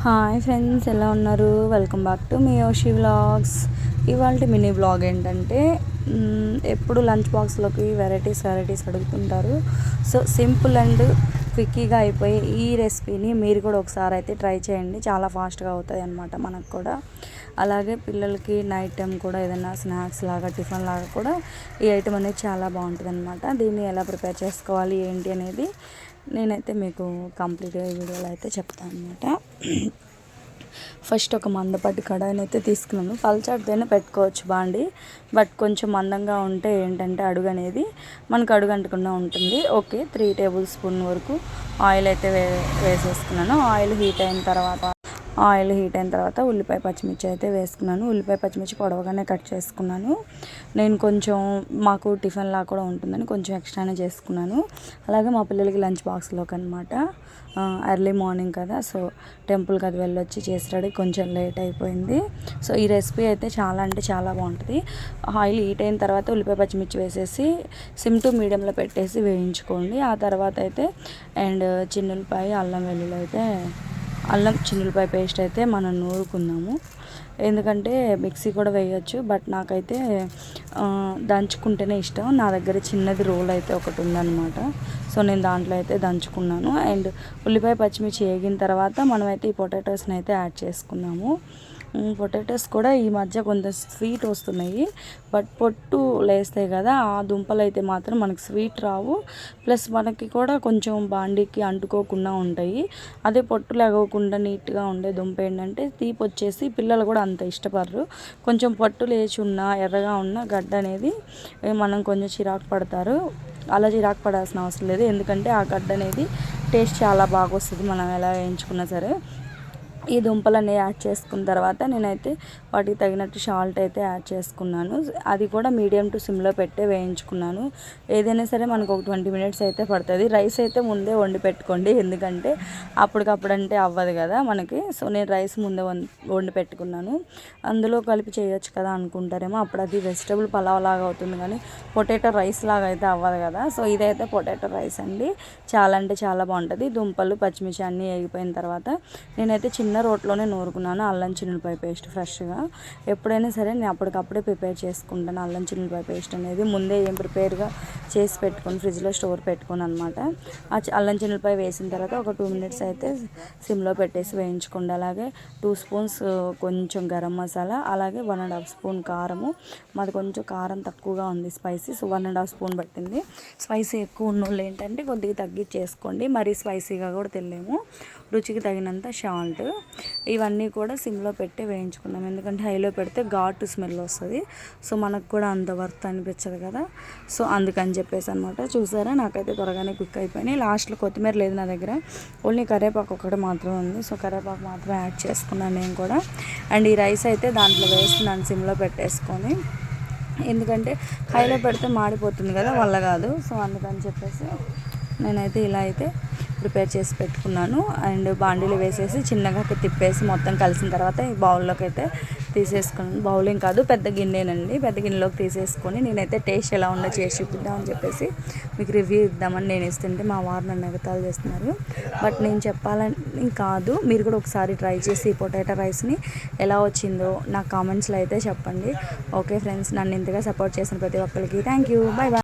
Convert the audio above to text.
Hi friends, ఎలా ఉన్నారు? Welcome back to me యోషి vlogs. ఇవాళ మినీ వ్లాగ్ ఏంటంటే ఎప్పుడు లంచ్ బాక్స్లోకి వెరైటీస్ అడుగుతుంటారు. సో సింపుల్ అండ్ క్విక్కీగా అయిపోయి ఈ రెసిపీని మీరు కూడా ఒకసారి అయితే ట్రై చేయండి. చాలా ఫాస్ట్గా అవుతుంది అన్నమాట మనకు కూడా. అలాగే పిల్లలకి నైట్ టైం కూడా ఏదైనా స్నాక్స్ లాగా, టిఫిన్ లాగా కూడా ఈ ఐటెం అనేది చాలా బాగుంటుంది అన్నమాట. దీన్ని ఎలా ప్రిపేర్ చేసుకోవాలి ఏంటి అనేది నేనైతే మీకు కంప్లీట్గా ఈ వీడియోలో అయితే చెప్తాను అన్నమాట. ఫస్ట్ ఒక మందపాటి కడాయిని అయితే తీసుకున్నాను. పల్చడితేనే పెట్టుకోవచ్చు బాండి, బట్ కొంచెం మందంగా ఉంటే ఏంటంటే అడుగు అనేది మనకు అడుగు అంటకుండా ఉంటుంది. ఓకే, 3 టేబుల్ స్పూన్ వరకు ఆయిల్ అయితే వేసేసుకున్నాను. ఆయిల్ హీట్ అయిన తర్వాత ఉల్లిపాయ పచ్చిమిర్చి అయితే వేసుకున్నాను. ఉల్లిపాయ పచ్చిమిర్చి పొడవుగానే కట్ చేసుకున్నాను. నేను కొంచెం మాకు టిఫిన్ లా కూడా ఉంటుందని కొంచెం ఎక్స్ట్రానే చేసుకున్నాను. అలాగే మా పిల్లలకి లంచ్ బాక్స్లోకి అనమాట. ఎర్లీ మార్నింగ్ కదా, సో టెంపుల్కి అది వెళ్ళొచ్చి చేసి రెడీ కొంచెం లేట్ అయిపోయింది. సో ఈ రెసిపీ అయితే చాలా అంటే చాలా బాగుంటుంది. ఆయిల్ హీట్ అయిన తర్వాత ఉల్లిపాయ పచ్చిమిర్చి వేసేసి సిమ్ టు మీడియంలో పెట్టేసి వేయించుకోండి. ఆ తర్వాత అయితే అండ్ చిన్నులపాయ, అల్లం చిన్నులపాయ పేస్ట్ అయితే మనం నూరుకుందాము. ఎందుకంటే మిక్సీ కూడా వేయచ్చు, బట్ నాకైతే దంచుకుంటేనే ఇష్టం. నా దగ్గర చిన్నది రోల్ అయితే ఒకటి ఉందన్నమాట. సో నేను దాంట్లో అయితే దంచుకున్నాను. అండ్ ఉల్లిపాయ పచ్చిమిర్చి వేగిన తర్వాత మనమైతే ఈ పొటాటోస్ని అయితే యాడ్ చేసుకున్నాము. పొటాటోస్ కూడా ఈ మధ్య కొంత స్వీట్ వస్తున్నాయి, బట్ పొట్టు లేస్తాయి కదా, ఆ దుంపలు అయితే మాత్రం మనకి స్వీట్ రావు. ప్లస్ మనకి కూడా కొంచెం బాండీకి అంటుకోకుండా ఉంటాయి. అదే పొట్టు లేకోకుండా నీట్గా ఉండే దుంప ఏంటంటే తీపి వచ్చేసి పిల్లలు కూడా అంత ఇష్టపడరు. కొంచెం పొట్టు లేచి ఉన్న ఎర్రగా ఉన్న గడ్డ అనేది మనం కొంచెం చిరాకు పడతారు. అలా చిరాకు పడాల్సిన అవసరం లేదు, ఎందుకంటే ఆ గడ్డ అనేది టేస్ట్ చాలా బాగా వస్తుంది మనం ఎలా వేయించుకున్నా సరే. ఈ దుంపలన్నీ యాడ్ చేసుకున్న తర్వాత నేనైతే వాటికి తగినట్టు సాల్ట్ అయితే యాడ్ చేసుకున్నాను. అది కూడా మీడియం టు సిమ్లో పెట్టే వేయించుకున్నాను. ఏదైనా సరే మనకు ఒక 20 మినిట్స్ అయితే పడుతుంది. రైస్ అయితే ముందే వండి పెట్టుకోండి, ఎందుకంటే అప్పటికప్పుడు అంటే అవ్వదు కదా మనకి. సో నేను రైస్ ముందే వండి పెట్టుకున్నాను. అందులో కలిపి చేయొచ్చు కదా అనుకుంటారేమో, అప్పుడు అది వెజిటబుల్ పలావ్ లాగా అవుతుంది కానీ పొటాటో రైస్ లాగా అయితే అవ్వదు కదా. సో ఇదైతే పొటాటో రైస్ అండి, చాలా అంటే చాలా బాగుంటుంది. దుంపలు పచ్చిమిర్చి అన్నీ వేగిపోయిన తర్వాత నేనైతే చిన్న రోట్లోనే నూరుకున్నాను అల్లం చిన్నులపాయ పేస్ట్ ఫ్రెష్గా. ఎప్పుడైనా సరే నేను అప్పటికప్పుడే ప్రిపేర్ చేసుకుంటాను. అల్లం చిన్నులపాయ పేస్ట్ అనేది ముందే ఏం ప్రిపేర్గా చేసి పెట్టుకొని ఫ్రిడ్జ్లో స్టోర్ పెట్టుకొని అనమాట. ఆ అల్లం చిన్నులపాయ వేసిన తర్వాత ఒక 2 మినిట్స్ అయితే సిమ్లో పెట్టేసి వేయించుకోండి. అలాగే 2 స్పూన్స్ కొంచెం గరం మసాలా, అలాగే 1.5 స్పూన్ కారము. మాది కొంచెం కారం తక్కువగా ఉంది స్పైసీ, సో 1.5 స్పూన్ పట్టింది. స్పైసీ ఎక్కువ ఉన్న వాళ్ళు ఏంటంటే కొద్దిగా తగ్గించేసుకోండి, మరీ స్పైసీగా కూడా తినలేము. రుచికి తగినంత సాల్ట్, ఇవన్నీ కూడా సిమ్లో పెట్టి వేయించుకుందాం. ఎందుకంటే హైలో పెడితే ఘాటు స్మెల్ వస్తుంది, సో మనకు కూడా అంత వర్త్ అనిపించదు కదా. సో అందుకని చెప్పేసి అనమాట. చూసారా, నాకైతే త్వరగానే కుక్ అయిపోయినాయి. లాస్ట్లో కొత్తిమీర లేదు నా దగ్గర, ఓన్లీ కరివేపాకు ఒకటి మాత్రం ఉంది. సో కరివేపాకు మాత్రం యాడ్ చేసుకున్నాను నేను కూడా. అండ్ ఈ రైస్ అయితే దాంట్లో వేస్తున్నాను సిమ్లో పెట్టేసుకొని, ఎందుకంటే హైలో పెడితే మాడిపోతుంది కదా, వల్ల కాదు. సో అందుకని చెప్పేసి నేనైతే ఇలా అయితే ప్రిపేర్ చేసి పెట్టుకున్నాను. అండ్ బాండీలో వేసేసి చిన్నగా తిప్పేసి మొత్తం కలిసిన తర్వాత ఈ బౌల్లోకి అయితే తీసేసుకున్నాను. బౌలింగ్ కాదు, పెద్ద గిన్నెనండి. పెద్ద గిన్నెలోకి తీసేసుకొని నేనైతే టేస్ట్ ఎలా ఉందో చేసి చూపిద్దామని చెప్పేసి మీకు రివ్యూ ఇద్దామని నేను ఇస్తుంటే మా వారు నన్ను ఎగతాళి చేస్తున్నారు. బట్ నేను చెప్పాలని కాదు, మీరు కూడా ఒకసారి ట్రై చేసి ఈ పొటాటో రైస్ని ఎలా వచ్చిందో నా కామెంట్స్లో అయితే చెప్పండి. ఓకే ఫ్రెండ్స్, నన్ను ఇంతగా సపోర్ట్ చేసిన ప్రతి ఒక్కరికి థ్యాంక్ యూ. Bye bye.